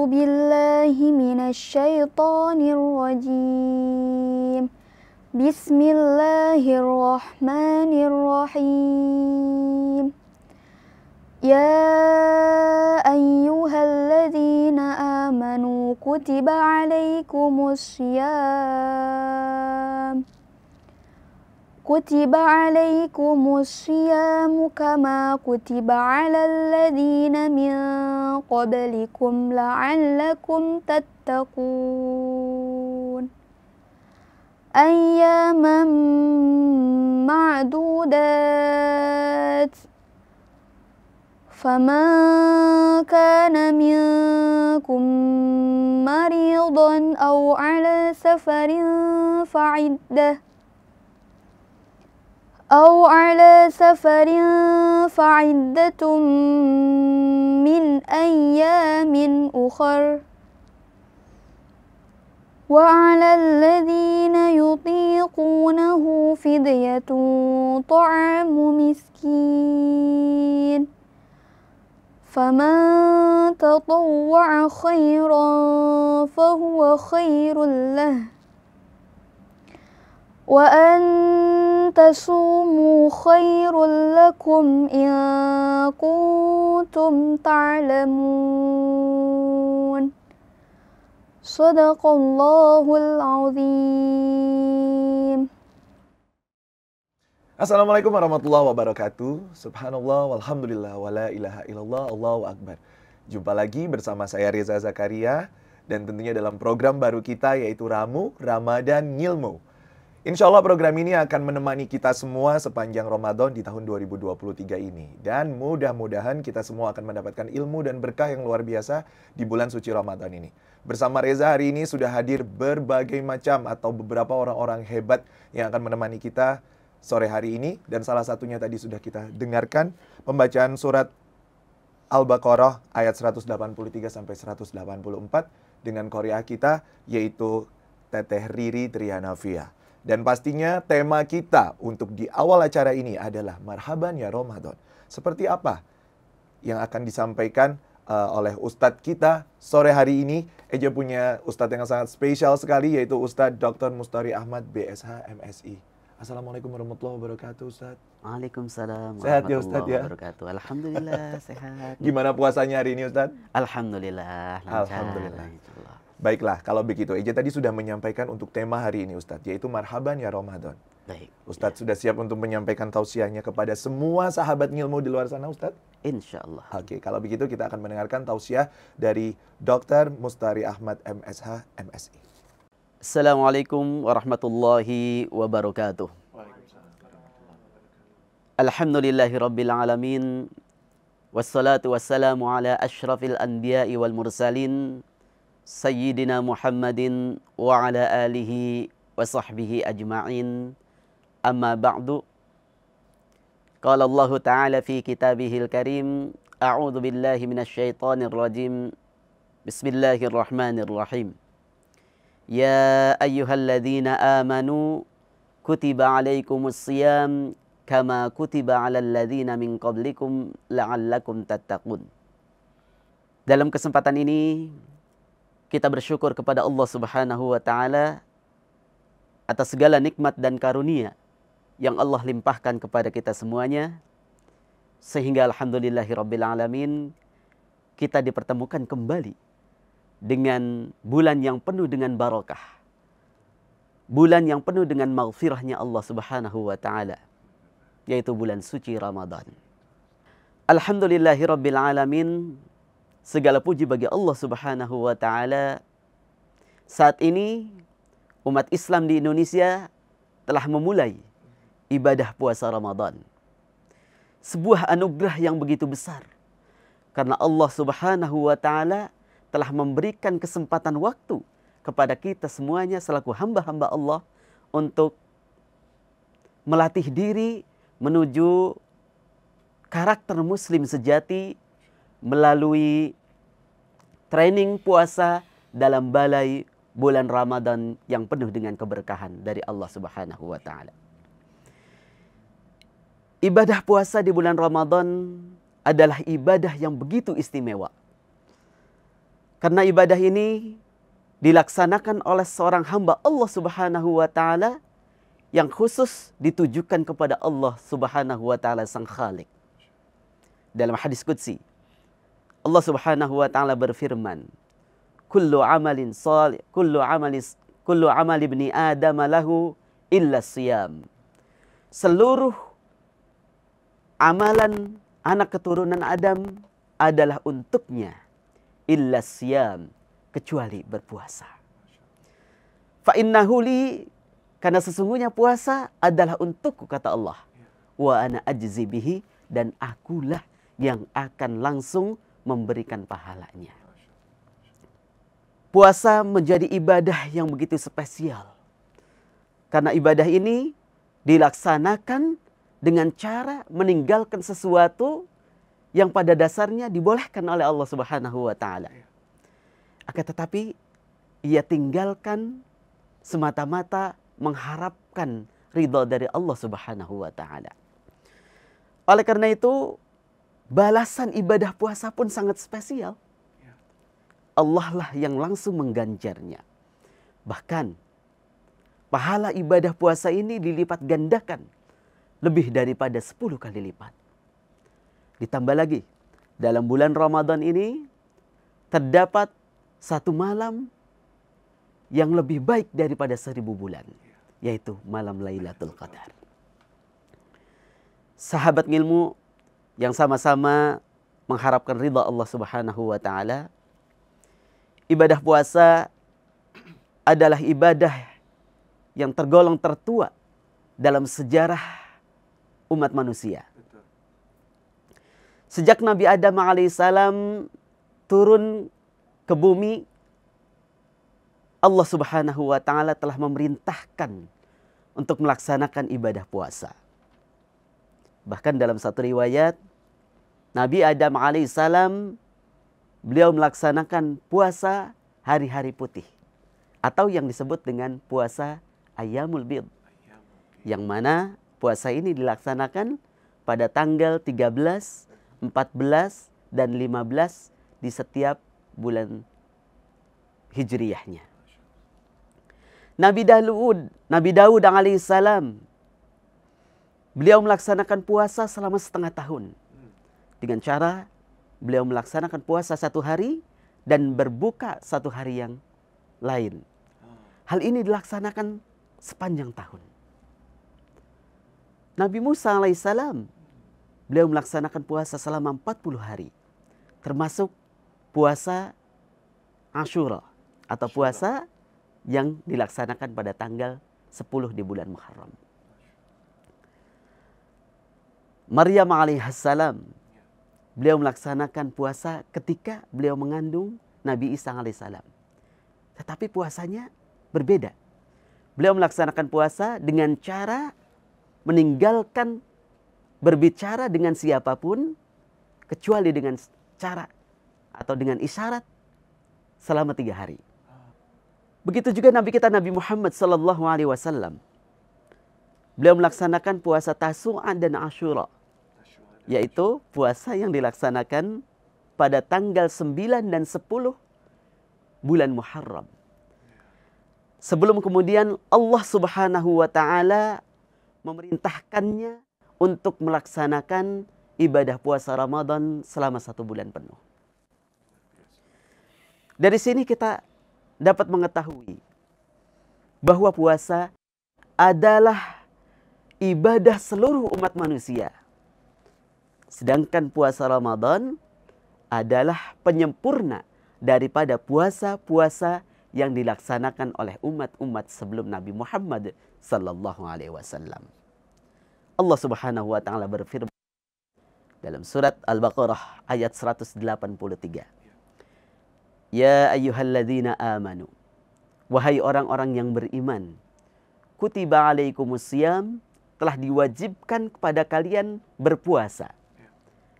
بالله من الشيطان الرجيم بسم الله الرحمن الرحيم يا أيها الذين آمنوا كتب عليكم الصيام كما كتب على الذين من قبلكم لعلكم تتقون أياما معدودات فمن كان منكم مريضا أو على سفر فعدة من أيام أخر وعلى الذين يطيقونه فدية طعام مسكين فمن تطوع خيرا فهو خير له وأن تصوموا خير لكم إن كنتم تعلمون صدق الله العظيم. Assalamualaikum warahmatullahi wabarakatuh. Subhanallah walhamdulillah wala ilaha illallah Allahu akbar. Jumpa lagi bersama saya Reza Zakaria dan tentunya dalam program baru kita yaitu Ramu Ramadan Ngilmu. Insya Allah program ini akan menemani kita semua sepanjang Ramadan di tahun 2023 ini. Dan mudah-mudahan kita semua akan mendapatkan ilmu dan berkah yang luar biasa di bulan suci Ramadan ini. Bersama Reza hari ini sudah hadir berbagai macam atau beberapa orang-orang hebat yang akan menemani kita sore hari ini. Dan salah satunya tadi sudah kita dengarkan pembacaan surat Al-Baqarah ayat 183 sampai 184 dengan qari'ah kita yaitu Teteh Riri Trianavia. Dan pastinya tema kita untuk di awal acara ini adalah Marhaban ya Ramadan. Seperti apa yang akan disampaikan oleh Ustadz kita sore hari ini? Eja punya Ustadz yang sangat spesial sekali yaitu Ustadz Dr. Mustari Ahmad BSH MSI. Assalamualaikum warahmatullahi wabarakatuh Ustadz. Waalaikumsalam sehat ya Ustadz ya? Wabarakatuh. Alhamdulillah sehat. Gimana puasanya hari ini Ustadz? Alhamdulillah lancar. Alhamdulillah. Baiklah, kalau begitu Eja tadi sudah menyampaikan untuk tema hari ini Ustadz, yaitu Marhaban ya Ramadan. Baik. Ustadz sudah siap untuk menyampaikan tausiahnya kepada semua sahabat ngilmu di luar sana Ustadz? Insya Allah. Oke, kalau begitu kita akan mendengarkan tausiah dari Dr. Mustari Ahmad MSH MSI. Assalamualaikum warahmatullahi wabarakatuh. Alhamdulillahirabbil alamin. Wassalatu wassalamu ala asyrafil anbiya'i wal mursalin. Sayyidina Muhammadin wa ala alihi wa sahbihi ajma'in. Amma ba'du. Qala Allah Ta'ala fi kitabihil karim. A'udhu billahi minasyaitanir rajim. Bismillahirrahmanirrahim. Ya ayyuhalladzina amanu kutiba alaikumus siyam kama kutiba alal ladzina min qablikum la'allakum tattaqun. Dalam kesempatan ini kita bersyukur kepada Allah Subhanahu wa Ta'ala atas segala nikmat dan karunia yang Allah limpahkan kepada kita semuanya, sehingga alhamdulillahirabbil alamin kita dipertemukan kembali dengan bulan yang penuh dengan barakah, bulan yang penuh dengan maghfirahnya Allah Subhanahu wa Ta'ala, yaitu bulan suci Ramadan. Alhamdulillahirabbil alamin. Segala puji bagi Allah Subhanahu wa Ta'ala. Saat ini umat Islam di Indonesia telah memulai ibadah puasa Ramadan. Sebuah anugerah yang begitu besar. Karena Allah Subhanahu wa Ta'ala telah memberikan kesempatan waktu kepada kita semuanya selaku hamba-hamba Allah untuk melatih diri menuju karakter muslim sejati melalui training puasa dalam balai bulan Ramadan yang penuh dengan keberkahan dari Allah Subhanahu wa Ta'ala. Ibadah puasa di bulan Ramadan adalah ibadah yang begitu istimewa. Karena ibadah ini dilaksanakan oleh seorang hamba Allah Subhanahu wa taala yang khusus ditujukan kepada Allah Subhanahu wa taala sang Khalik. Dalam hadis qudsi, Allah Subhanahu wa taala berfirman, kullu amali ibni Adam lahu illa siyam. Seluruh amalan anak keturunan Adam adalah untuknya, illa siyam, kecuali berpuasa. Fa innahu li, karena sesungguhnya puasa adalah untukku, kata Allah. Wa ana ajzi bihi, dan akulah yang akan langsung memberikan pahalanya. Puasa menjadi ibadah yang begitu spesial. Karena ibadah ini dilaksanakan dengan cara meninggalkan sesuatu yang pada dasarnya dibolehkan oleh Allah Subhanahu wa taala. Akan tetapi ia tinggalkan semata-mata mengharapkan ridha dari Allah Subhanahu wa taala. Oleh karena itu, balasan ibadah puasa pun sangat spesial. Allah lah yang langsung mengganjarnya. Bahkan pahala ibadah puasa ini dilipat gandakan lebih daripada 10 kali lipat. Ditambah lagi, dalam bulan Ramadan ini terdapat satu malam yang lebih baik daripada 1000 bulan, yaitu malam Lailatul Qadar. Sahabat ilmu yang sama-sama mengharapkan ridha Allah Subhanahu wa taala, ibadah puasa adalah ibadah yang tergolong tertua dalam sejarah umat manusia. Sejak Nabi Adam alaihissalam turun ke bumi, Allah Subhanahu wa taala telah memerintahkan untuk melaksanakan ibadah puasa. Bahkan dalam satu riwayat, Nabi Adam alaihissalam beliau melaksanakan puasa hari-hari putih, atau yang disebut dengan puasa Ayyamul Bid, yang mana puasa ini dilaksanakan pada tanggal 13, 14, dan 15 di setiap bulan hijriyahnya. Nabi Daud alaihissalam, beliau melaksanakan puasa selama setengah tahun. Dengan cara beliau melaksanakan puasa 1 hari dan berbuka 1 hari yang lain. Hal ini dilaksanakan sepanjang tahun. Nabi Musa alaihissalam, beliau melaksanakan puasa selama 40 hari. Termasuk puasa Ashura atau puasa yang dilaksanakan pada tanggal 10 di bulan Muharram. Maryam alaihissalam, beliau melaksanakan puasa ketika beliau mengandung Nabi Isa alaihissalam. Tetapi puasanya berbeda. Beliau melaksanakan puasa dengan cara meninggalkan berbicara dengan siapapun kecuali dengan cara atau dengan isyarat selama 3 hari. Begitu juga Nabi kita Nabi Muhammad sallallahu alaihi wasallam. Beliau melaksanakan puasa Tasu'a dan Ashura, yaitu puasa yang dilaksanakan pada tanggal 9 dan 10 bulan Muharram. Sebelum kemudian Allah Subhanahu wa taala memerintahkannya untuk melaksanakan ibadah puasa Ramadan selama 1 bulan penuh. Dari sini kita dapat mengetahui bahwa puasa adalah ibadah seluruh umat manusia. Sedangkan puasa Ramadan adalah penyempurna daripada puasa-puasa yang dilaksanakan oleh umat-umat sebelum Nabi Muhammad sallallahu alaihi wasallam. Allah Subhanahu wa taala berfirman dalam surat Al-Baqarah ayat 183. Ya ayyuhalladzina amanu, wahai orang-orang yang beriman, kutiba alaikumusiyam, telah diwajibkan kepada kalian berpuasa.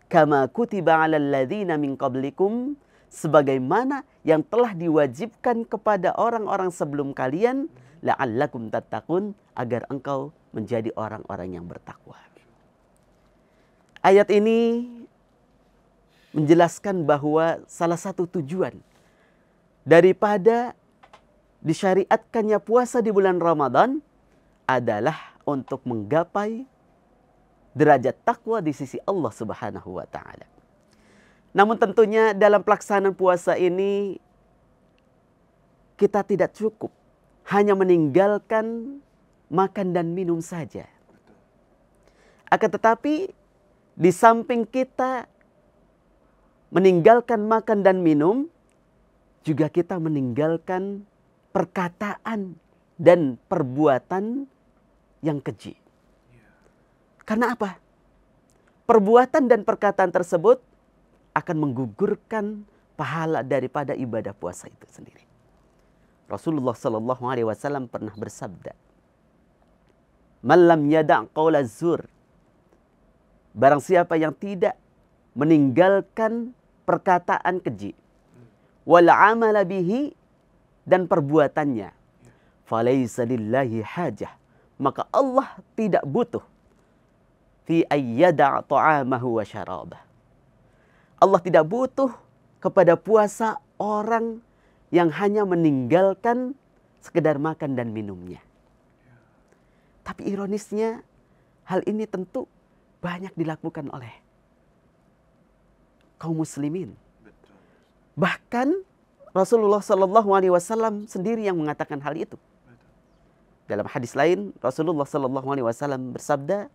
Kama kutiba alal ladzina min qablikum, sebagaimana yang telah diwajibkan kepada orang-orang sebelum kalian, la'allakum tattaqun, agar engkau menjadi orang-orang yang bertakwa. Ayat ini menjelaskan bahwa salah satu tujuan daripada disyariatkannya puasa di bulan Ramadan adalah untuk menggapai derajat takwa di sisi Allah Subhanahu wa taala. Namun tentunya dalam pelaksanaan puasa ini kita tidak cukup hanya meninggalkan makan dan minum saja. Akan tetapi di samping kita meninggalkan makan dan minum, juga kita meninggalkan perkataan dan perbuatan yang keji. Karena apa? Perbuatan dan perkataan tersebut akan menggugurkan pahala daripada ibadah puasa itu sendiri. Rasulullah Sallallahu Alaihi Wasallam pernah bersabda, "Man lam yada' qaula zur." Barang siapa yang tidak meninggalkan perkataan keji, wal amala bihi, dan perbuatannya, falaysa lillahi hajah, maka Allah tidak butuh fi ayyada' ta'amahu wa syarabah. Allah tidak butuh kepada puasa orang yang hanya meninggalkan sekedar makan dan minumnya. Tapi ironisnya, hal ini tentu banyak dilakukan oleh kaum muslimin. Bahkan Rasulullah Sallallahu Alaihi Wasallam sendiri yang mengatakan hal itu. Dalam hadis lain, Rasulullah Sallallahu Alaihi Wasallam bersabda,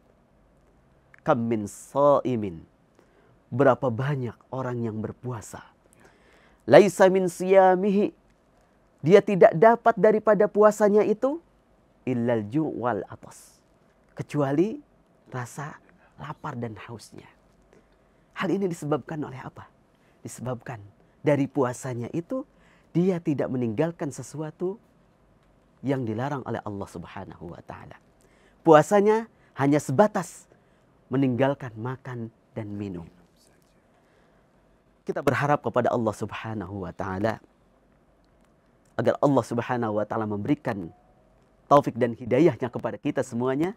"Kam min shaimin." Berapa banyak orang yang berpuasa. Laisa min siyamihi. Dia tidak dapat daripada puasanya itu illal ju' wal atas. Kecuali rasa lapar dan hausnya. Hal ini disebabkan oleh apa? Disebabkan dari puasanya itu dia tidak meninggalkan sesuatu yang dilarang oleh Allah Subhanahu wa taala. Puasanya hanya sebatas meninggalkan makan dan minum. Kita berharap kepada Allah Subhanahu wa taala agar Allah Subhanahu wa taala memberikan taufik dan hidayahnya kepada kita semuanya,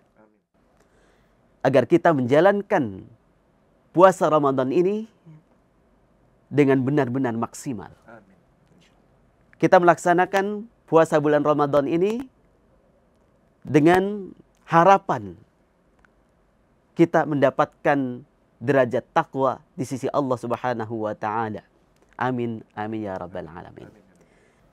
agar kita menjalankan puasa Ramadan ini dengan benar-benar maksimal. Kita melaksanakan puasa bulan Ramadan ini dengan harapan kita mendapatkan derajat takwa di sisi Allah Subhanahu wa taala. Amin amin ya rabbal alamin.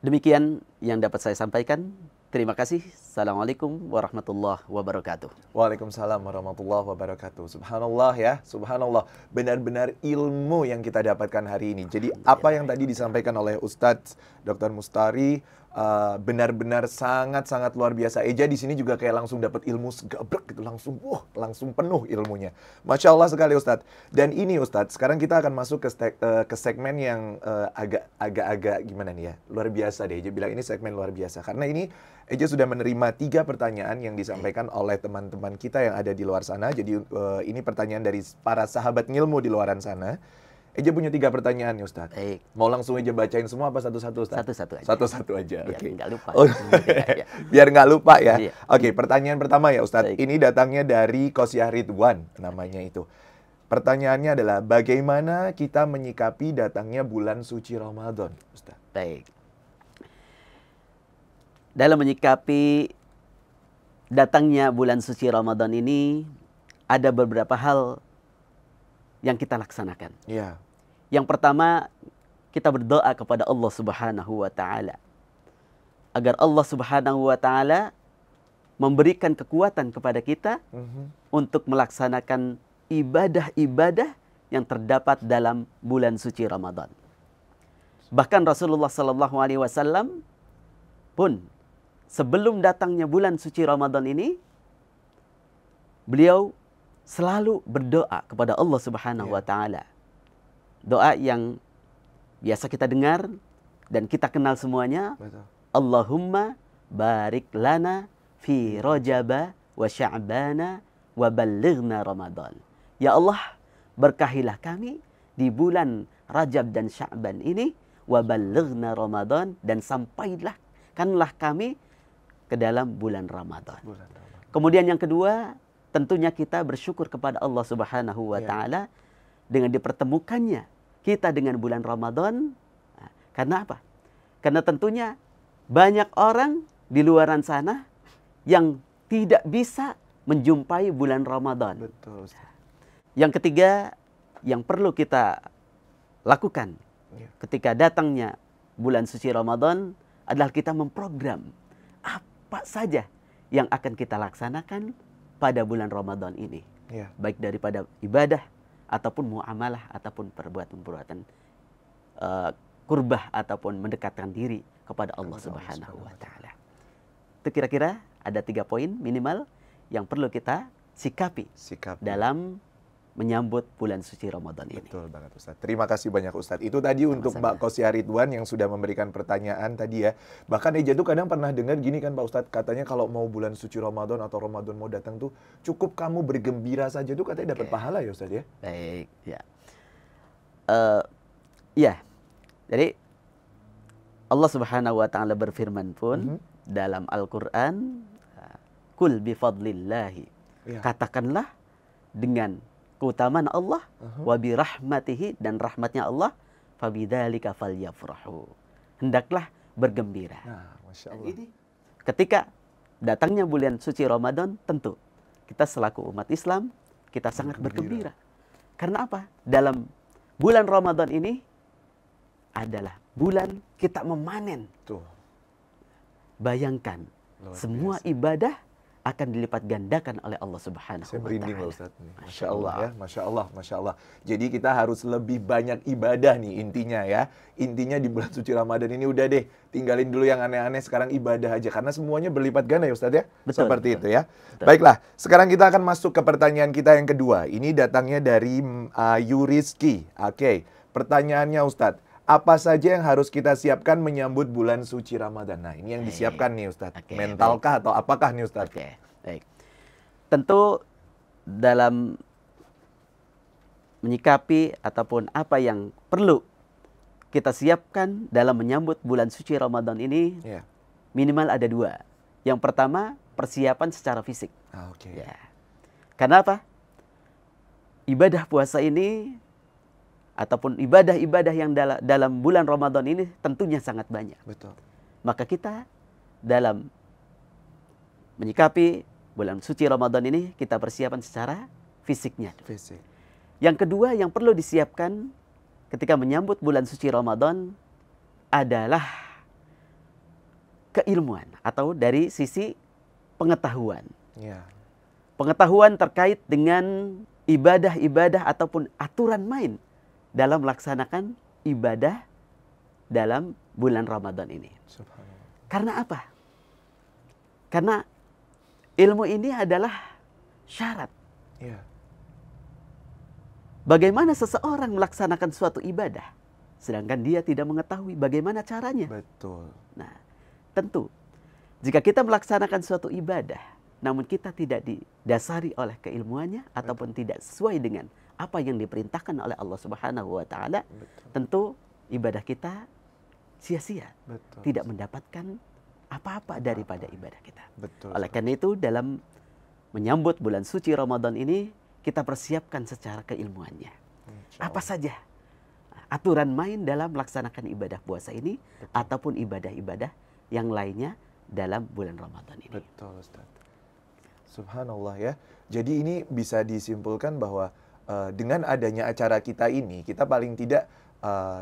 Demikian yang dapat saya sampaikan. Terima kasih. Assalamualaikum warahmatullahi wabarakatuh. Waalaikumsalam warahmatullahi wabarakatuh. Subhanallah ya, subhanallah. Benar-benar ilmu yang kita dapatkan hari ini. Jadi apa yang tadi disampaikan oleh Ustadz Dr. Mustari benar-benar sangat-sangat luar biasa. Eja di sini juga kayak langsung dapat ilmu segabrek gitu, langsung penuh ilmunya. Masya Allah sekali Ustadz. Dan ini Ustadz, sekarang kita akan masuk ke segmen yang agak-agak gimana nih ya, luar biasa deh. Eja bilang ini segmen luar biasa karena ini Eja sudah menerima 3 pertanyaan yang disampaikan oleh teman-teman kita yang ada di luar sana. Jadi ini pertanyaan dari para sahabat ngilmu di luaran sana. Eja punya 3 pertanyaan nih Ustadz. Baik. Mau langsung Eja bacain semua apa satu-satu Ustadz? Satu-satu aja. Satu-satu aja. Biar Oke. nggak lupa. Oh, biar nggak lupa ya. Iya. Oke, pertanyaan pertama ya Ustadz. Baik. Ini datangnya dari Kosyah Ridwan namanya itu. Pertanyaannya adalah bagaimana kita menyikapi datangnya bulan suci Ramadan, Ustadz? Baik. Dalam menyikapi datangnya bulan suci Ramadan ini ada beberapa hal yang kita laksanakan. Iya. Yang pertama, kita berdoa kepada Allah Subhanahu wa taala agar Allah Subhanahu wa taala memberikan kekuatan kepada kita untuk melaksanakan ibadah-ibadah yang terdapat dalam bulan suci Ramadan. Bahkan Rasulullah Sallallahu Alaihi Wasallam pun sebelum datangnya bulan suci Ramadan ini, beliau selalu berdoa kepada Allah Subhanahu wa taala. Doa yang biasa kita dengar dan kita kenal semuanya. Betul. Allahumma barik lana fi Rajaba wa Sya'bana wa ballighna Ramadan. Ya Allah, berkahilah kami di bulan Rajab dan Sya'ban ini, wa ballighna Ramadan, dan sampailah kanlah kami ke dalam bulan Ramadan. Kemudian yang kedua, tentunya kita bersyukur kepada Allah Subhanahu wa taala dengan dipertemukannya kita dengan bulan Ramadan. Karena apa? Karena tentunya banyak orang di luaran sana yang tidak bisa menjumpai bulan Ramadan. Betul, Ustaz. Yang ketiga, yang perlu kita lakukan ketika datangnya bulan suci Ramadan adalah kita memprogram apa saja yang akan kita laksanakan pada bulan Ramadan ini. Baik daripada ibadah, ataupun muamalah, ataupun perbuatan-perbuatan kurbah, ataupun mendekatkan diri kepada Allah Subhanahu wa Ta'ala. Itu kira-kira ada 3 poin minimal yang perlu kita sikapi dalam menyambut bulan suci Ramadan ini. Betul banget, Ustaz. Terima kasih banyak, Ustaz. Itu tadi untuk Mbak Kosia Ridwan yang sudah memberikan pertanyaan tadi ya. Bahkan Eja tuh kadang pernah dengar gini kan Pak Ustaz, katanya kalau mau bulan suci Ramadan atau Ramadan mau datang tuh cukup kamu bergembira saja tuh katanya dapat pahala ya Ustaz ya. Baik, ya. Ya. Jadi Allah Subhanahu wa Ta'ala berfirman pun dalam Al-Qur'an, "Kul bi fadlillahi." Katakanlah dengan keutamaan Allah, wa bi rahmatihi, dan rahmatnya Allah, fabidzalika falyafrahu. Hendaklah bergembira. Nah, Masya Allah. Ini ketika datangnya bulan suci Ramadan, tentu kita selaku umat Islam kita sangat bergembira. Karena apa? Dalam bulan Ramadan ini adalah bulan kita memanen. Tuh. Bayangkan, semua ibadah akan dilipat gandakan oleh Allah Subhanahu wa Ta'ala. Saya merinding loh Ustaz. Masya Allah ya, Masya Allah, Masya Allah. Jadi kita harus lebih banyak ibadah nih intinya ya. Intinya di bulan suci Ramadan ini udah deh, tinggalin dulu yang aneh-aneh, sekarang ibadah aja. Karena semuanya berlipat ganda ya Ustaz ya. Betul, seperti betul, itu ya. betul. Baiklah, sekarang kita akan masuk ke pertanyaan kita yang kedua. Ini datangnya dari Ayu Rizky. Oke, pertanyaannya Ustaz. Apa saja yang harus kita siapkan menyambut bulan suci Ramadan? Nah, ini yang disiapkan nih Ustadz. Mentalkah atau apakah nih Ustadz? Baik. Tentu dalam menyikapi ataupun apa yang perlu kita siapkan dalam menyambut bulan suci Ramadan ini, minimal ada 2. Yang pertama, persiapan secara fisik. Ya. Karena apa? Ibadah puasa ini ataupun ibadah-ibadah yang dalam bulan Ramadan ini tentunya sangat banyak. Betul. Maka kita dalam menyikapi bulan suci Ramadan ini, kita persiapan secara fisiknya. Fisik. Yang kedua yang perlu disiapkan ketika menyambut bulan suci Ramadan adalah keilmuan atau dari sisi pengetahuan. Pengetahuan terkait dengan ibadah-ibadah ataupun aturan main dalam melaksanakan ibadah dalam bulan Ramadan ini. Karena apa? Karena ilmu ini adalah syarat. Bagaimana seseorang melaksanakan suatu ibadah, sedangkan dia tidak mengetahui bagaimana caranya. Betul. Nah, tentu jika kita melaksanakan suatu ibadah, namun kita tidak didasari oleh keilmuannya ataupun tidak sesuai dengan apa yang diperintahkan oleh Allah Subhanahu wa Ta'ala, tentu ibadah kita sia-sia, tidak mendapatkan apa-apa daripada ibadah kita. Oleh karena itu, dalam menyambut bulan suci Ramadan ini, kita persiapkan secara keilmuannya. Apa saja aturan main dalam melaksanakan ibadah puasa ini, ataupun ibadah-ibadah yang lainnya dalam bulan Ramadan ini. Betul, Ustaz. Subhanallah ya. Jadi ini bisa disimpulkan bahwa dengan adanya acara kita ini, kita paling tidak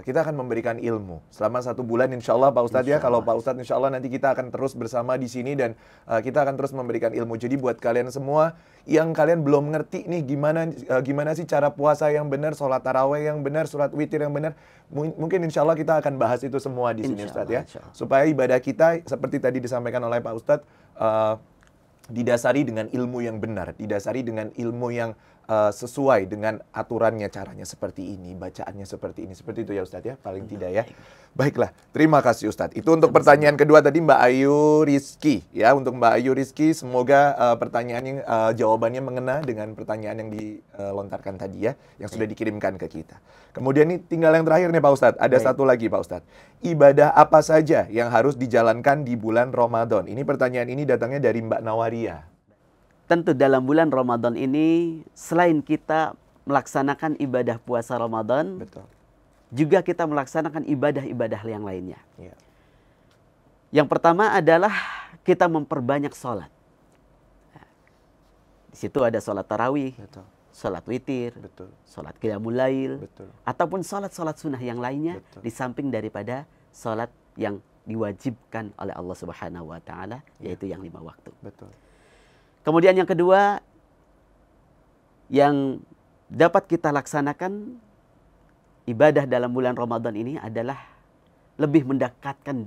kita akan memberikan ilmu selama 1 bulan insya Allah Pak Ustadz ya. Kalau Pak Ustadz insya Allah nanti kita akan terus bersama di sini dan kita akan terus memberikan ilmu. Jadi buat kalian semua yang kalian belum ngerti nih gimana sih cara puasa yang benar, sholat taraweh yang benar, sholat witir yang benar, mungkin insya Allah kita akan bahas itu semua di sini Ustadz ya. Supaya ibadah kita seperti tadi disampaikan oleh Pak Ustadz didasari dengan ilmu yang benar, didasari dengan ilmu yang sesuai dengan aturannya, caranya seperti ini, bacaannya seperti ini. Seperti itu ya Ustadz ya, paling tidak ya. Baiklah, terima kasih Ustadz. Itu untuk pertanyaan kedua tadi Mbak Ayu Rizky. Ya, untuk Mbak Ayu Rizky, semoga pertanyaannya, jawabannya mengena dengan pertanyaan yang dilontarkan tadi ya, yang sudah dikirimkan ke kita. Kemudian ini tinggal yang terakhir nih Pak Ustadz. Ada satu lagi Pak Ustadz. Ibadah apa saja yang harus dijalankan di bulan Ramadan? Ini pertanyaan ini datangnya dari Mbak Nawaria. Tentu dalam bulan Ramadan ini, selain kita melaksanakan ibadah puasa Ramadan, juga kita melaksanakan ibadah-ibadah yang lainnya. Yang pertama adalah kita memperbanyak sholat. Di situ ada sholat tarawih, Betul. sholat witir, Betul. sholat qiyamul lail, Betul. ataupun sholat-sholat sunnah yang lainnya, Betul. di samping daripada sholat yang diwajibkan oleh Allah Subhanahu wa Ta'ala, yaitu yang 5 waktu. Betul. Kemudian yang kedua, yang dapat kita laksanakan ibadah dalam bulan Ramadan ini adalah lebih mendekatkan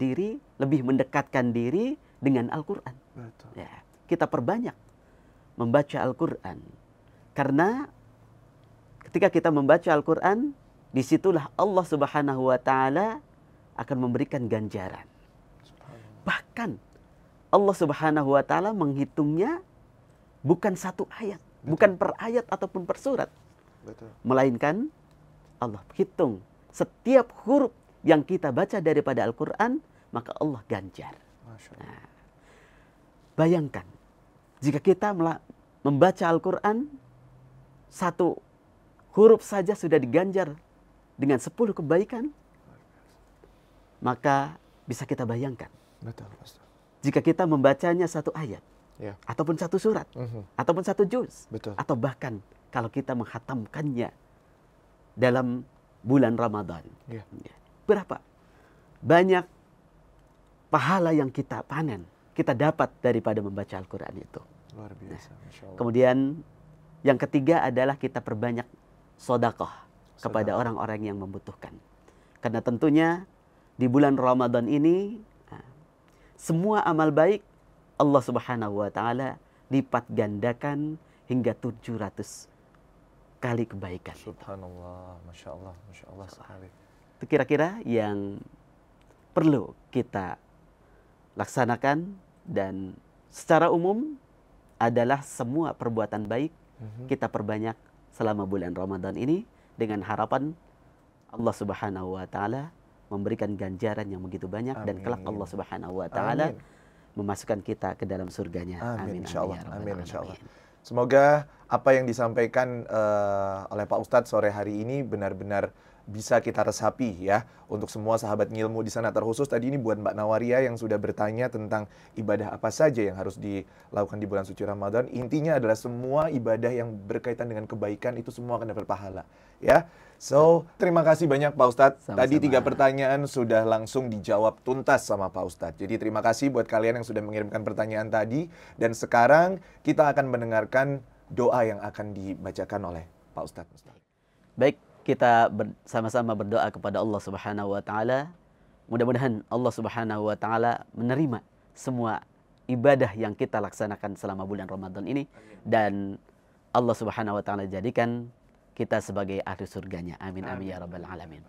diri dengan Al-Quran. Betul. Ya, kita perbanyak membaca Al-Quran. Karena ketika kita membaca Al-Quran, disitulah Allah Subhanahu wa Ta'ala akan memberikan ganjaran. Bahkan Allah Subhanahu wa Ta'ala menghitungnya bukan satu ayat, bukan per ayat ataupun per surat. Betul. Melainkan Allah hitung setiap huruf yang kita baca daripada Al-Quran, maka Allah ganjar. Masya Allah. Bayangkan, jika kita membaca Al-Quran, satu huruf saja sudah diganjar dengan 10 kebaikan, maka bisa kita bayangkan. Betul, Ustaz. Jika kita membacanya satu ayat, Ya. ataupun satu surat, ataupun satu juz, Betul. atau bahkan kalau kita menghatamkannya dalam bulan Ramadan. Ya. Berapa banyak pahala yang kita panen, kita dapat daripada membaca Al-Quran itu. Luar biasa, Masya Allah. Kemudian yang ketiga adalah kita perbanyak sodakoh kepada Sedekah. orang-orang yang membutuhkan. Karena tentunya di bulan Ramadan ini, semua amal baik Allah Subhanahu wa Ta'ala lipat gandakan hingga 700 kali kebaikan. Subhanallah, Masya Allah sekali. Itu kira-kira yang perlu kita laksanakan, dan secara umum adalah semua perbuatan baik kita perbanyak selama bulan Ramadan ini, dengan harapan Allah Subhanahu wa Ta'ala memberikan ganjaran yang begitu banyak. Dan kelak Allah Subhanahu wa Ta'ala memasukkan kita ke dalam surganya. Amin, insya Allah. ya rabbal Amin, insya Allah. alamin. Semoga apa yang disampaikan oleh Pak Ustadz sore hari ini benar-benar bisa kita resapi ya untuk semua sahabat ngilmu di sana, terkhusus tadi ini buat Mbak Nawaria yang sudah bertanya tentang ibadah apa saja yang harus dilakukan di bulan suci Ramadan. Intinya adalah semua ibadah yang berkaitan dengan kebaikan itu semua akan dapat pahala ya. So, terima kasih banyak Pak Ustadz. Sama-sama. Tadi 3 pertanyaan sudah langsung dijawab tuntas sama Pak Ustadz. Jadi terima kasih buat kalian yang sudah mengirimkan pertanyaan tadi. Dan sekarang kita akan mendengarkan doa yang akan dibacakan oleh Pak Ustadz. Baik, kita sama-sama berdoa kepada Allah Subhanahu wa Ta'ala. Mudah-mudahan Allah Subhanahu wa Ta'ala menerima semua ibadah yang kita laksanakan selama bulan Ramadan ini. Dan Allah Subhanahu wa Ta'ala jadikan kita sebagai ahli surganya. Amin, amin ya rabbal alamin.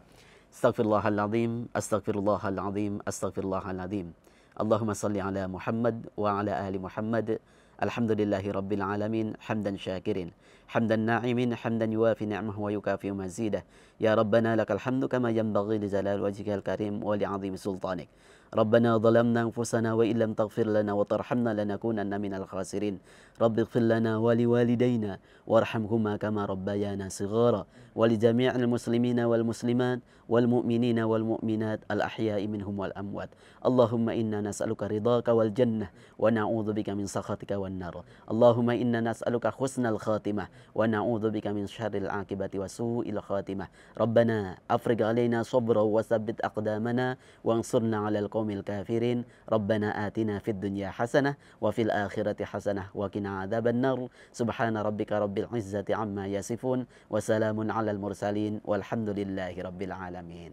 Astaghfirullahaladzim, astaghfirullahaladzim, astaghfirullahaladzim. Allahumma salli ala Muhammad wa ala ali Muhammad. Alhamdulillahi rabbil alamin, hamdan syakirin, hamdan na'imin, hamdan yuwafi ni'mahu wa yukafi mazidah. Ya Rabbana lakal hamdu kama yanbaghi li jalal wajhikal karim wa li 'azimi sultanik. ربنا ظلمنا أنفسنا وإن لم تغفر لنا وترحمنا لنكونن من الخاسرين رب اغفر لنا ولوالدينا وارحمهما كما ربيانا صغارا ولجميع المسلمين والمسلمات والمؤمنين والمؤمنات الأحياء منهم والأموات اللهم إنا نسألك رضاك والجنة ونعوذ بك من سخطك والنار اللهم إنا نسألك حسن الخاتمة ونعوذ بك من شر العاقبة وسوء الخاتمة ربنا أفرغ علينا صبرا وثبت أقدامنا وانصرنا على القوم الكافرين ربنا آتنا في الدنيا حسنة وفي الآخرة حسنة وقنا عذاب النار سبحان ربك رب العزة عما يصفون وسلام على المرسلين والحمد لله رب العالمين.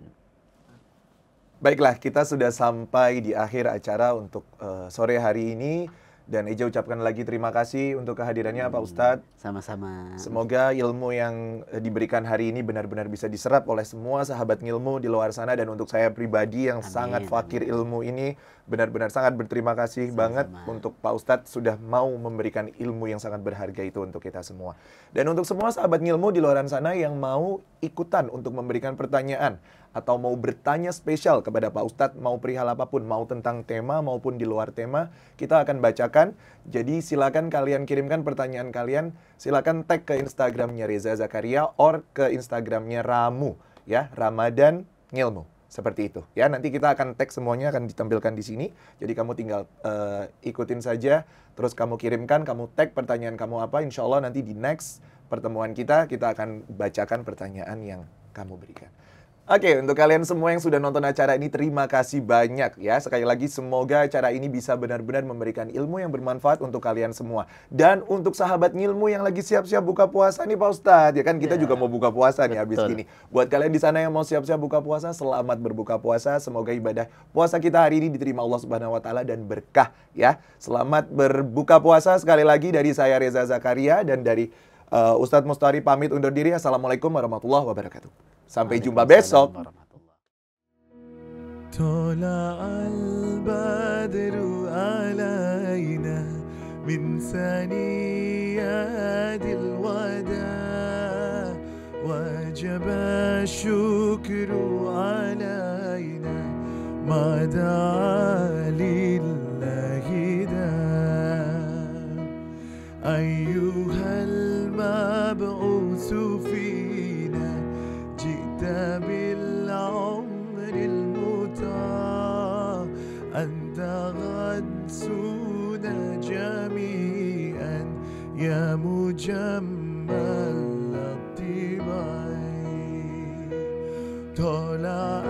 Baiklah, kita sudah sampai di akhir acara untuk sore hari ini. Dan Eja ucapkan lagi terima kasih untuk kehadirannya Pak Ustadz. Sama-sama. Semoga ilmu yang diberikan hari ini benar-benar bisa diserap oleh semua sahabat ngilmu di luar sana. Dan untuk saya pribadi yang sangat fakir ilmu ini, benar-benar sangat berterima kasih banget untuk Pak Ustadz sudah mau memberikan ilmu yang sangat berharga itu untuk kita semua. Dan untuk semua sahabat ngilmu di luar sana yang mau ikutan untuk memberikan pertanyaan atau mau bertanya spesial kepada Pak Ustadz, mau perihal apapun, mau tentang tema maupun di luar tema, kita akan bacakan. Jadi silakan kalian kirimkan pertanyaan kalian, silakan tag ke Instagramnya Reza Zakaria or ke Instagramnya Ramu, ya, Ramadan Ngilmu. Seperti itu ya. Nanti kita akan tag semuanya, akan ditampilkan di sini. Jadi kamu tinggal ikutin saja, terus kamu kirimkan, kamu tag pertanyaan kamu apa. Insya Allah nanti di next pertemuan kita akan bacakan pertanyaan yang kamu berikan. Oke, untuk kalian semua yang sudah nonton acara ini, terima kasih banyak ya. Sekali lagi, semoga acara ini bisa benar-benar memberikan ilmu yang bermanfaat untuk kalian semua. Dan untuk sahabat ngilmu yang lagi siap-siap buka puasa nih Pak Ustadz, ya kan kita juga mau buka puasa nih habis ini. Buat kalian di sana yang mau siap-siap buka puasa, selamat berbuka puasa. Semoga ibadah puasa kita hari ini diterima Allah Subhanahu wa taala dan berkah ya. Selamat berbuka puasa sekali lagi dari saya Reza Zakaria dan dari Ustadz Mustari pamit undur diri. Assalamualaikum warahmatullahi wabarakatuh. Sampai jumpa besok. طلع البدر علينا من ثنيات الوداع وجب الشكر علينا ما دعا لله داع أيها المبعوث فينا جئت بالعمر المطاع أنت غدسنا جميعا يا مجمل الطباع طلع